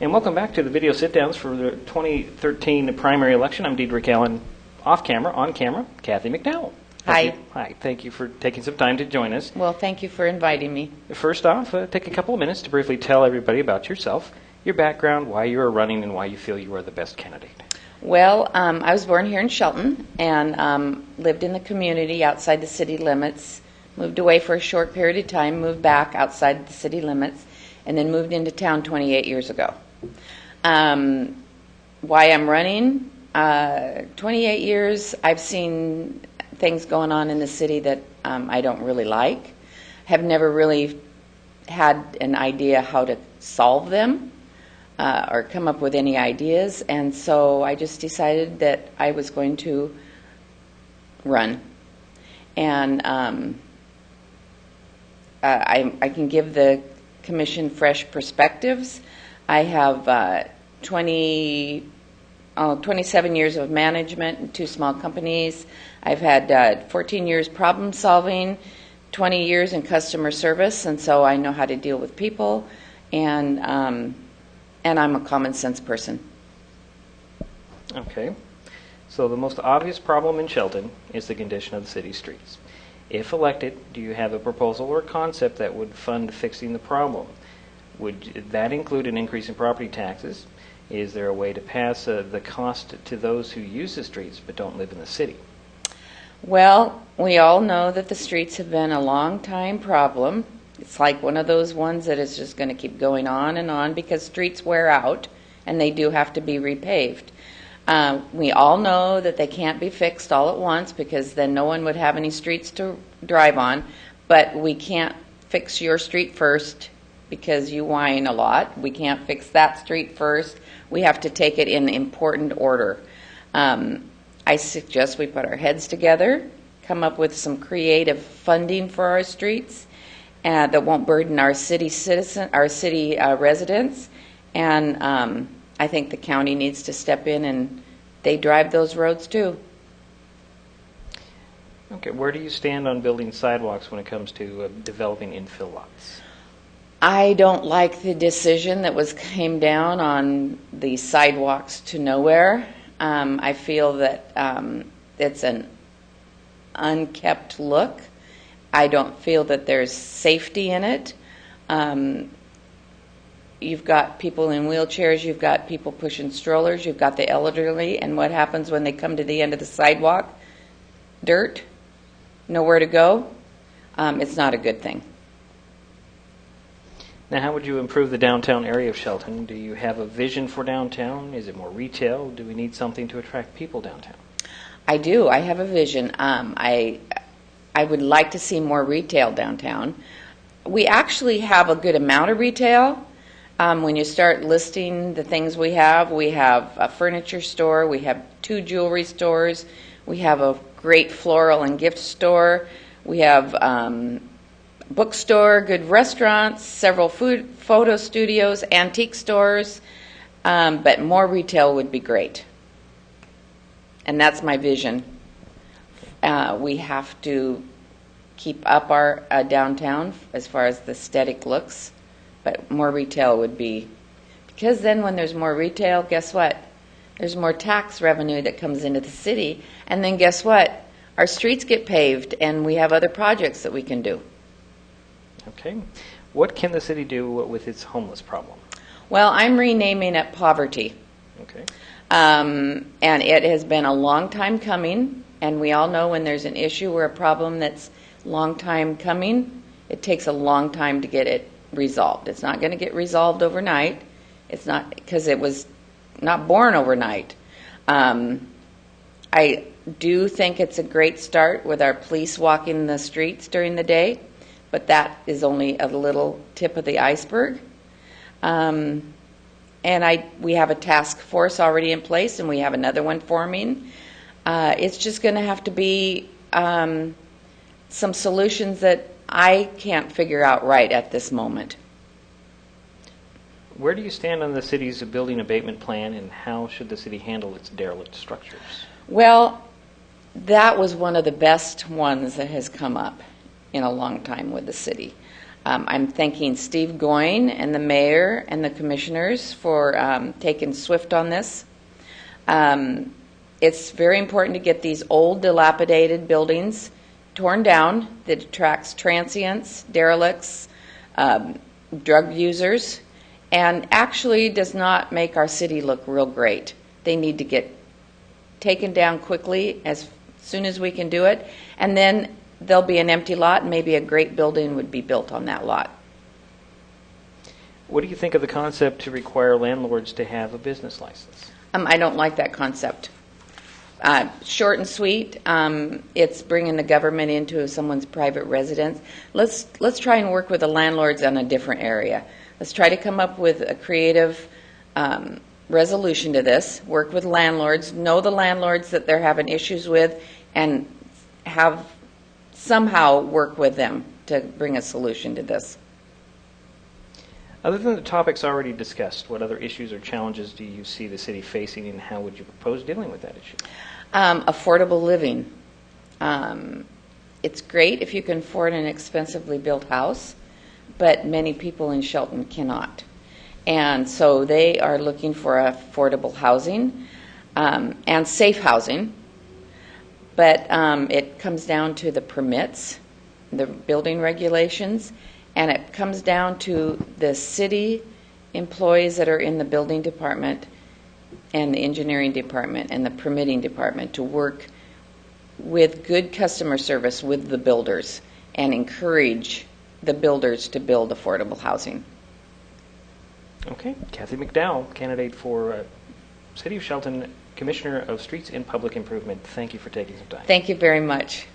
And welcome back to the video sit-downs for the 2013 primary election. I'm Diedrich Allen, off camera, on camera, Kathy McDowell. Hi. Hi. Thank you for taking some time to join us. Well, thank you for inviting me. First off, take a couple of minutes to briefly tell everybody about yourself, your background, why you are running, and why you feel you are the best candidate. Well, I was born here in Shelton and lived in the community outside the city limits, moved away for a short period of time, moved back outside the city limits, and then moved into town 28 years ago. Why I'm running? 28 years, I've seen things going on in the city that I don't really like, have never really had an idea how to solve them or come up with any ideas, and so I just decided that I was going to run. And I can give the commission fresh perspectives. I have 27 years of management in 2 small companies. I've had 14 years problem solving, 20 years in customer service, and so I know how to deal with people, and I'm a common sense person. Okay. So the most obvious problem in Shelton is the condition of the city streets. If elected, do you have a proposal or concept that would fund fixing the problem? Would that include an increase in property taxes? Is there a way to pass the cost to those who use the streets but don't live in the city? Well, we all know that the streets have been a long time problem. It's like one of those ones that is just going to keep going on and on because streets wear out and they do have to be repaved. We all know that they can't be fixed all at once because then no one would have any streets to drive on, but we can't fix your street first because you whine a lot. We can't fix that street first. We have to take it in important order. I suggest we put our heads together, come up with some creative funding for our streets that won't burden our city residents. And I think the county needs to step in, and they drive those roads too. Okay, where do you stand on building sidewalks when it comes to developing infill lots? I don't like the decision that came down on the sidewalks to nowhere. I feel that it's an unkept look. I don't feel that there's safety in it. You've got people in wheelchairs, you've got people pushing strollers, you've got the elderly, and what happens when they come to the end of the sidewalk? Dirt, nowhere to go. It's not a good thing. Now, how would you improve the downtown area of Shelton? Do you have a vision for downtown? Is it more retail? Do we need something to attract people downtown? I do. I have a vision. I would like to see more retail downtown. We actually have a good amount of retail. When you start listing the things we have a furniture store, we have 2 jewelry stores, we have a great floral and gift store, we have bookstore, good restaurants, several photo studios, antique stores, but more retail would be great. And that's my vision. We have to keep up our downtown as far as the aesthetic looks, but more retail would be, because then when there's more retail, guess what? There's more tax revenue that comes into the city, and then guess what? Our streets get paved, and we have other projects that we can do. Okay. What can the city do with its homeless problem? Well, I'm renaming it poverty. Okay. And it has been a long time coming, and we all know when there's an issue or a problem that's long time coming, it takes a long time to get it resolved. It's not going to get resolved overnight. It's not, because it was not born overnight. I do think it's a great start with our police walking the streets during the day, but that is only a little tip of the iceberg. And we have a task force already in place, and we have another one forming. It's just going to have to be some solutions that I can't figure out right at this moment. Where do you stand on the city's building abatement plan, and how should the city handle its derelict structures? Well, that was one of the best ones that has come up in a long time with the city. I'm thanking Steve Goyne and the mayor and the commissioners for taking swift on this. It's very important to get these old, dilapidated buildings torn down that attracts transients, derelicts, drug users, and actually does not make our city look real great. They need to get taken down quickly as soon as we can do it, and then there'll be an empty lot and maybe a great building would be built on that lot. What do you think of the concept to require landlords to have a business license? I don't like that concept. Short and sweet. It's bringing the government into someone's private residence. Let's try and work with the landlords on a different area. Let's try to come up with a creative resolution to this. Work with landlords. Know the landlords that they're having issues with, and have somehow work with them to bring a solution to this. Other than the topics already discussed, what other issues or challenges do you see the city facing, and how would you propose dealing with that issue? Affordable living. It's great if you can afford an expensively built house, but many people in Shelton cannot. And so they are looking for affordable housing and safe housing. But it comes down to the permits, the building regulations, and it comes down to the city employees that are in the building department and the engineering department and the permitting department to work with good customer service with the builders and encourage the builders to build affordable housing. Okay. Kathy McDowell, candidate for City of Shelton Commissioner of Streets and Public Improvement. Thank you for taking some time. Thank you very much.